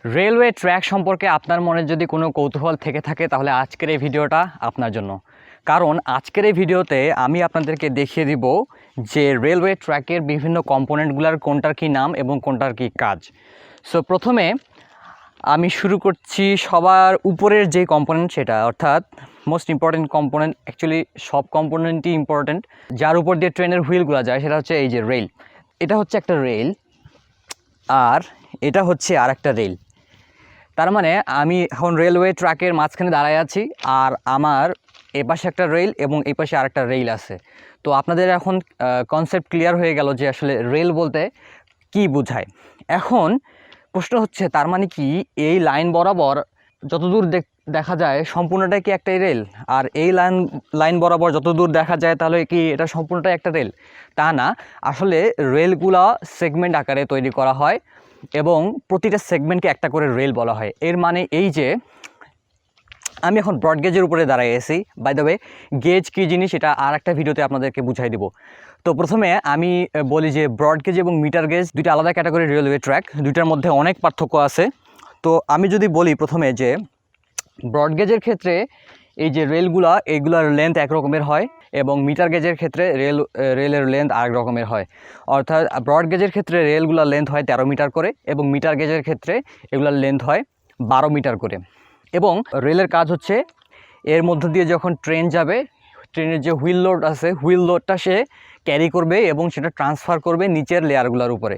Railway track সম্পর্কে আপনার মনে যদি কোনো কৌতূহল থেকে থাকে তাহলে আজকের এই ভিডিওটা আপনার জন্য। কারণ আজকের এই ভিডিওতে আমি আপনাদেরকে দেখিয়ে দিব যে রেলওয়ে ট্র্যাকের বিভিন্ন কম্পোনেন্টগুলোর কোনটার কী নাম এবং কোনটার কী কাজ। সো প্রথমে আমি শুরু করছি সবার উপরের যে কম্পোনেন্ট, সেটা অর্থাৎ মোস্ট ইম্পর্টেন্ট কম্পোনেন্ট। অ্যাকচুয়ালি সব কম্পোনেন্টই ইম্পর্টেন্ট। যার উপর দিয়ে ট্রেনের হুইলগুলো যায় সেটা হচ্ছে এই যে রেল। এটা হচ্ছে একটা রেল আর এটা হচ্ছে আর একটা রেল। তার মানে আমি এখন রেলওয়ে ট্র্যাকের মাঝখানে দাঁড়ায় আছি আর আমার এপাশে একটা রেল এবং এই পাশে আরেকটা রেল আছে। তো আপনাদের এখন কনসেপ্ট ক্লিয়ার হয়ে গেল যে আসলে রেল বলতে কি বোঝায়। এখন প্রশ্ন হচ্ছে তার মানে কি এই লাইন বরাবর যতদূর দেখা যায় সম্পূর্ণটাই কি একটাই রেল, আর এই লাইন বরাবর যতদূর দেখা যায় তাহলে কি এটা সম্পূর্ণটাই একটা রেল? তা না, আসলে রেলগুলা সেগমেন্ট আকারে তৈরি করা হয় এবং প্রতিটা সেগমেন্টকে একটা করে রেল বলা হয়। এর মানে এই যে আমি এখন ব্রড গেজের উপরে দাঁড়াই আছি। বাই দ্য ওয়ে, গেজ কী জিনিস এটা আর একটা ভিডিওতে আপনাদেরকে বুঝাই দিব। তো প্রথমে আমি বলি যে ব্রড গেজ এবং মিটার গেজ দুইটা আলাদা ক্যাটাগরি রেলওয়ে ট্র্যাক, দুইটার মধ্যে অনেক পার্থক্য আছে। তো আমি যদি বলি প্রথমে যে ব্রড গেজের ক্ষেত্রে এই যে রেলগুলা এইগুলার লেন্থ এক রকমের হয় এবং মিটার গেজের ক্ষেত্রে রেলের লেন্থ আরেক রকমের হয়। অর্থাৎ ব্রড গেজের ক্ষেত্রে রেলগুলার লেন্থ হয় 13 মিটার করে এবং মিটার গেজের ক্ষেত্রে এগুলার লেন্থ হয় 12 মিটার করে। এবং রেলের কাজ হচ্ছে এর মধ্য দিয়ে যখন ট্রেন যাবে, ট্রেনের যে হুইল লোড আছে হুইল লোডটা সে ক্যারি করবে এবং সেটা ট্রান্সফার করবে নিচের লেয়ারগুলোর উপরে।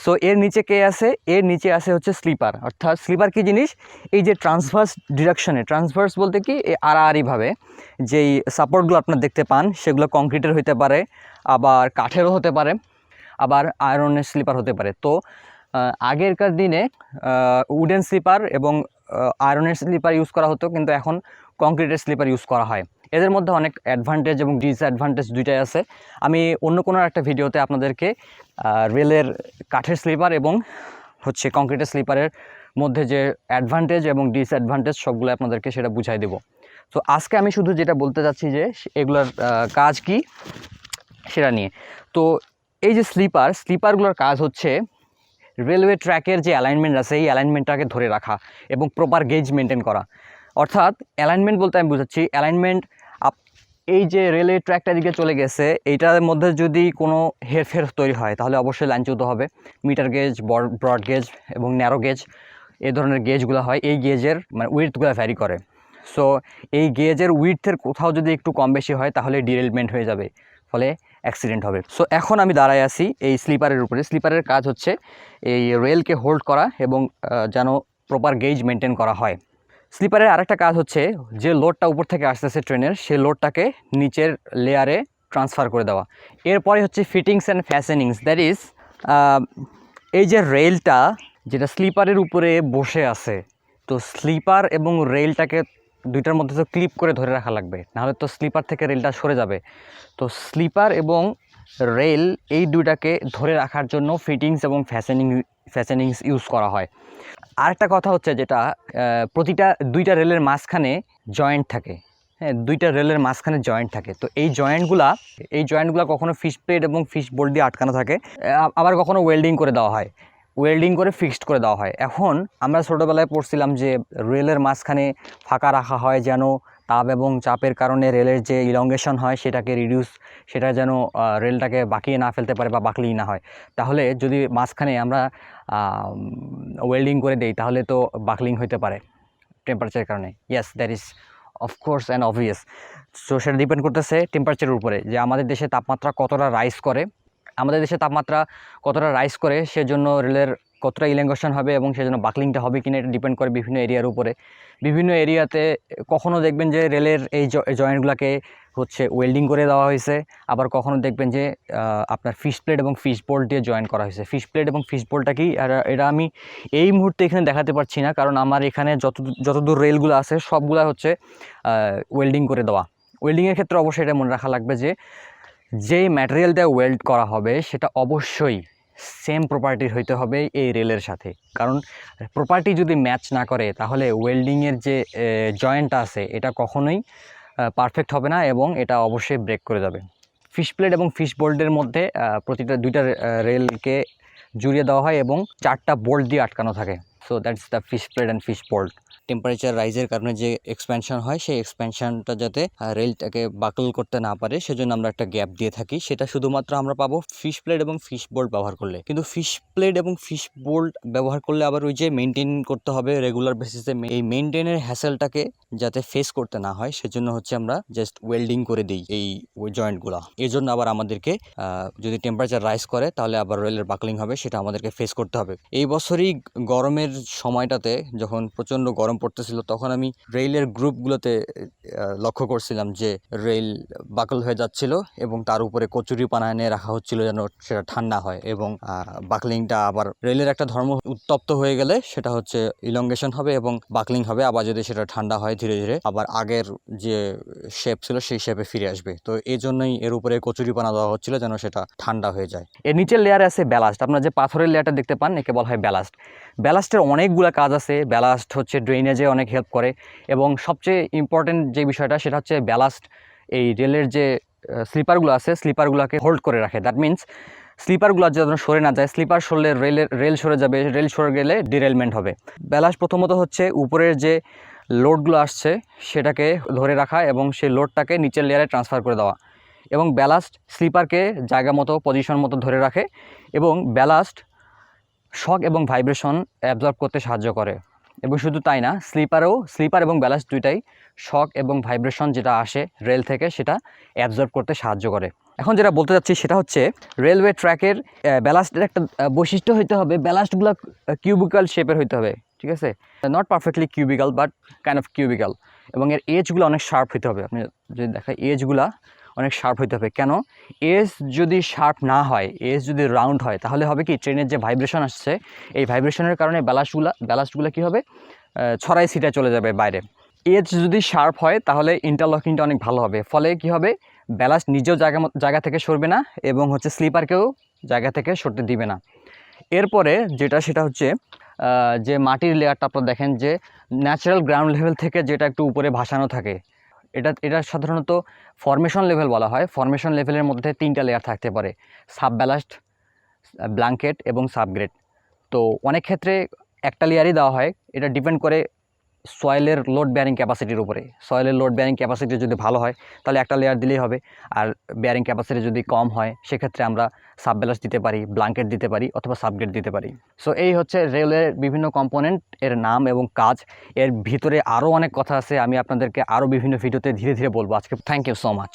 সো এর নিচে কে আছে? এর নিচে আছে হচ্ছে স্লিপার। অর্থাৎ স্লিপার কী জিনিস? এই যে ট্রান্সভার্স ডিরেকশনে, ট্রান্সভার্স বলতে কি আড়াআড়িভাবে যেই সাপোর্টগুলো আপনার দেখতে পান সেগুলো কংক্রিটের হতে পারে, আবার কাঠেরও হতে পারে, আবার আয়রনের স্লিপার হতে পারে। তো আগেরকার দিনে উডেন স্লিপার এবং আয়রনের স্লিপার ইউজ করা হতো, কিন্তু এখন কংক্রিটের স্লিপার ইউজ করা হয়। এদের মধ্যে অনেক অ্যাডভান্টেজ এবং ডিসঅ্যাডভান্টেজ দুইটাই আছে। আমি অন্য কোনো একটা ভিডিওতে আপনাদেরকে রেলের কাঠের স্লিপার এবং হচ্ছে কংক্রিটের স্লিপারের মধ্যে যে অ্যাডভান্টেজ এবং ডিসঅ্যাডভান্টেজ সবগুলো আপনাদেরকে সেটা বুঝাই দেব। তো আজকে আমি শুধু যেটা বলতে চাচ্ছি যে এগুলোর কাজ কি সেটা নিয়ে। তো এই যে স্লিপারগুলোর কাজ হচ্ছে রেলওয়ে ট্র্যাকের যে অ্যালাইনমেন্ট আছে এই অ্যালাইনমেন্টটাকে ধরে রাখা এবং প্রপার গেজ মেনটেন করা। অর্থাৎ অ্যালাইনমেন্ট বলতে আমি বুঝাচ্ছি অ্যালাইনমেন্ট এই যে রেলওয়ে ট্র্যাকটা দিকে চলে গেছে এইটার মধ্যে যদি কোনো হেরফের তৈরি হয় তাহলে অবশ্যই লাইনচ্যুত হবে। মিটার গেজ, ব্রড গেজ এবং ন্যারো গেজ এই ধরনের গেজগুলো হয়। এই গেজের মানে উইডথগুলো ভ্যারি করে। সো এই গেজের উইডথের কোথাও যদি একটু কম বেশি হয় তাহলে ডিরেলমেন্ট হয়ে যাবে, ফলে অ্যাক্সিডেন্ট হবে। সো এখন আমি দাঁড়ায় আছি এই স্লিপারের উপরে। স্লিপারের কাজ হচ্ছে এই রেলকে হোল্ড করা এবং যেন প্রপার গেজ মেনটেন করা হয়। স্লিপারের আরেকটা কাজ হচ্ছে যে লোডটা উপর থেকে আসতেছে ট্রেনের, সেই লোডটাকে নিচের লেয়ারে ট্রান্সফার করে দেওয়া। এরপরে হচ্ছে ফিটিংস অ্যান্ড ফ্যাসেনিংস, দ্যাট ইজ এই যে রেলটা যেটা স্লিপারের উপরে বসে আছে, তো স্লিপার এবং রেলটাকে দুইটার মধ্যে তো ক্লিপ করে ধরে রাখা লাগবে, নাহলে তো স্লিপার থেকে রেলটা সরে যাবে। তো স্লিপার এবং রেল এই দুইটাকে ধরে রাখার জন্য ফিটিংস এবং ফ্যাসেনিংস ইউজ করা হয়। আরেকটা কথা হচ্ছে যেটা দুইটা রেলের মাঝখানে জয়েন্ট থাকে। হ্যাঁ, দুইটা রেলের মাঝখানে জয়েন্ট থাকে। তো এই জয়েন্টগুলো কখনো ফিশপ্লেট এবং ফিশ বোল্ট দিয়ে আটকানো থাকে, আবার কখনো ওয়েল্ডিং করে দেওয়া হয়, ওয়েল্ডিং করে ফিক্সড করে দেওয়া হয়। এখন আমরা ছোটোবেলায় পড়ছিলাম যে রেলের মাঝখানে ফাঁকা রাখা হয় যেন তাপ এবং চাপের কারণে রেলের যে ইলংগেশন হয় সেটাকে সেটা যেন রেলটাকে বাঁকিয়ে না ফেলতে পারে বা বাঁকলেই না হয়। তাহলে যদি মাঝখানে আমরা ওয়েল্ডিং করে দেই তাহলে তো বাকলিং হতে পারে টেম্পারেচারের কারণে। Yes, that is of course and obvious. So সেটা ডিপেন্ড করতেছে টেম্পারেচারের উপরে, যে আমাদের দেশে তাপমাত্রা কতটা রাইজ করে সেজন্য রেলের কতটা ইলংগেশন হবে এবং সেজন্য বাকলিংটা হবে কিনা এটা ডিপেন্ড করে বিভিন্ন এরিয়ার উপরে। বিভিন্ন এরিয়াতে কখনও দেখবেন যে রেলের এই জয়েন্টগুলোকে হচ্ছে ওয়েল্ডিং করে দেওয়া হয়েছে, আবার কখনো দেখবেন যে আপনার ফিশ প্লেট এবং ফিশ বোল্ট দিয়ে জয়েন করা হয়েছে। ফিশ প্লেট এবং ফিশ বোল্টটা কি এটা আমি এই মুহূর্তে এখানে দেখাতে পারছি না, কারণ আমার এখানে যতদূর রেলগুলো আছে সবগুলো হচ্ছে ওয়েল্ডিং করে দেওয়া। ওয়েল্ডিংয়ের ক্ষেত্রে অবশ্যই এটা মনে রাখা লাগবে যে যেই ম্যাটেরিয়াল দিয়ে ওয়েল্ড করা হবে সেটা অবশ্যই সেম প্রপার্টির হইতে হবে এই রেলের সাথে, কারণ প্রপার্টি যদি ম্যাচ না করে তাহলে ওয়েল্ডিংয়ের যে জয়েন্টটা আছে এটা কখনোই পারফেক্ট হবে না এবং এটা অবশ্যই ব্রেক করে যাবে। ফিশ প্লেট এবং ফিশ বোল্টের মধ্যে দুইটা রেলকে জুড়িয়ে দেওয়া হয় এবং 4টা বোল্ট দিয়ে আটকানো থাকে। So that's the fish plate and fish bolt. Temperature রাইজের কারণে যে এক্সপ্যানশন হয় সেই এক্সপ্যানশনটা যাতে রেলটাকে বাকল করতে না পারে সেজন্য আমরা একটা গ্যাপ দিয়ে থাকি। সেটা শুধুমাত্র আমরা পাবো ফিশ প্লেট এবং ফিশ বোল্ট ব্যবহার করলে। কিন্তু ফিশ প্লেট এবং ফিশ বোল্ট ব্যবহার করলে আবার ওই যে মেনটেন করতে হবে রেগুলার বেসিসে, এই মেনটেনের হ্যাসেলটাকে যাতে ফেস করতে না হয় সেজন্য হচ্ছে আমরা জাস্ট ওয়েল্ডিং করে দিই এই জয়েন্টগুলো। এই জন্য আবার আমাদেরকে যদি টেম্পারেচার রাইজ করে তাহলে আবার রেলের বাকলিং হবে, সেটা আমাদেরকে ফেস করতে হবে। এই বছরই গরমের সময়টাতে যখন প্রচণ্ড গরম পড়তেছিল তখন আমি রেলের গ্রুপগুলোতে লক্ষ্য করছিলাম যে রেল বাকল হয়ে যাচ্ছিল এবং তার উপরে কচুরিপানা এনে রাখা হচ্ছিল যেন সেটা ঠান্ডা হয় এবং বাকলিংটা আবার রেলের একটা ধর্ম উত্তপ্ত হয়ে গেলে সেটা হচ্ছে ইলংগেশন হবে এবং বাকলিং হবে। আবার যদি সেটা ঠান্ডা হয় ধীরে ধীরে আবার আগের যে শেপ ছিল সেই শেপে ফিরে আসবে। তো এই জন্যই এর উপরে কচুরিপানা দেওয়া হচ্ছিল যেন সেটা ঠান্ডা হয়ে যায়। এর নিচের লেয়ারে আছে ব্যালাস্ট। আপনারা যে পাথরের লেয়ারটা দেখতে পান একে বলা হয় ব্যালাস্ট। ব্যালাস্টের অনেকগুলো কাজ আছে। ব্যালাস্ট হচ্ছে ড্রেনেজে অনেক হেল্প করে এবং সবচেয়ে ইম্পর্টেন্ট যে বিষয়টা সেটা হচ্ছে ব্যালাস্ট এই রেলের যে স্লিপারগুলো আছে স্লিপারগুলোকে হোল্ড করে রাখে। দ্যাট মিনস স্লিপারগুলো যেন সরে না যায়, স্লিপার সরলে রেল সরে যাবে, রেল সরে গেলে ডিরেলমেন্ট হবে। ব্যালাস্ট প্রথমত হচ্ছে উপরের যে লোডগুলো আসছে সেটাকে ধরে রাখা এবং সেই লোডটাকে নিচের লেয়ারে ট্রান্সফার করে দেওয়া এবং ব্যালাস্ট স্লিপারকে জায়গা মতো পজিশন মতো ধরে রাখে এবং ব্যালাস্ট শক এবং ভাইব্রেশন অ্যাবজর্ব করতে সাহায্য করে। এবং শুধু তাই না, স্লিপার এবং ব্যালাস্ট দুইটাই শক এবং ভাইব্রেশন যেটা আসে রেল থেকে সেটা অ্যাবজর্ব করতে সাহায্য করে। এখন যেটা বলতে চাচ্ছি সেটা হচ্ছে রেলওয়ে ট্র্যাকের ব্যালাস্টের একটা বৈশিষ্ট্য হইতে হবে, ব্যালাস্টগুলো কিউবিক্যাল শেপের হইতে হবে, ঠিক আছে? Not perfectly cubical but kind of cubical. এবং এর এজগুলো অনেক শার্প হইতে হবে। আপনি যদি দেখাই এজগুলা অনেক শার্প হইতে হবে। কেন? এজ যদি শার্প না হয়, এজ যদি রাউন্ড হয় তাহলে হবে কি ট্রেনের যে ভাইব্রেশন আসছে এই ভাইব্রেশনের কারণে ব্যালাস্টগুলো কী হবে ছড়াই ছিটায় চলে যাবে বাইরে। এজ যদি শার্প হয় তাহলে ইন্টারলকিংটা অনেক ভালো হবে। ফলে কি হবে ব্যালাস্ট নিজেও জায়গা থেকে সরবে না এবং হচ্ছে স্লিপারকেও জায়গা থেকে সরতে দিবে না। এরপরে সেটা হচ্ছে যে মাটির লেয়ারটা আপনারা দেখেন যে ন্যাচারাল গ্রাউন্ড লেভেল থেকে যেটা একটু উপরে ভাসানো থাকে এটা সাধারণত ফরমেশন লেভেল বলা হয়। ফরমেশন লেভেলের মধ্যে 3টা লেয়ার থাকতে পারে, সাব ব্যালাস্ট, ব্ল্যাঙ্কেট এবং সাবগ্রেড। তো অনেক ক্ষেত্রে একটা লেয়ারই দেওয়া হয়। এটা ডিপেন্ড করে সয়েলের লোড বেয়ারিং ক্যাপাসিটির উপরে। সয়েলের লোড বেয়ারিং ক্যাপাসিটি যদি ভালো হয় তাহলে একটা লেয়ার দিলেই হবে, আর বেয়ারিং ক্যাপাসিটি যদি কম হয় সেক্ষেত্রে আমরা সাব ব্যালাস্ট দিতে পারি, ব্ল্যাঙ্কেট দিতে পারি অথবা সাবগ্রেড দিতে পারি। সো এই হচ্ছে রেলের বিভিন্ন কম্পোনেন্ট এর নাম এবং কাজ। এর ভিতরে আরও অনেক কথা আছে, আমি আপনাদেরকে আরও বিভিন্ন ভিডিওতে ধীরে ধীরে বলবো। আজকে থ্যাংক ইউ সো মাচ।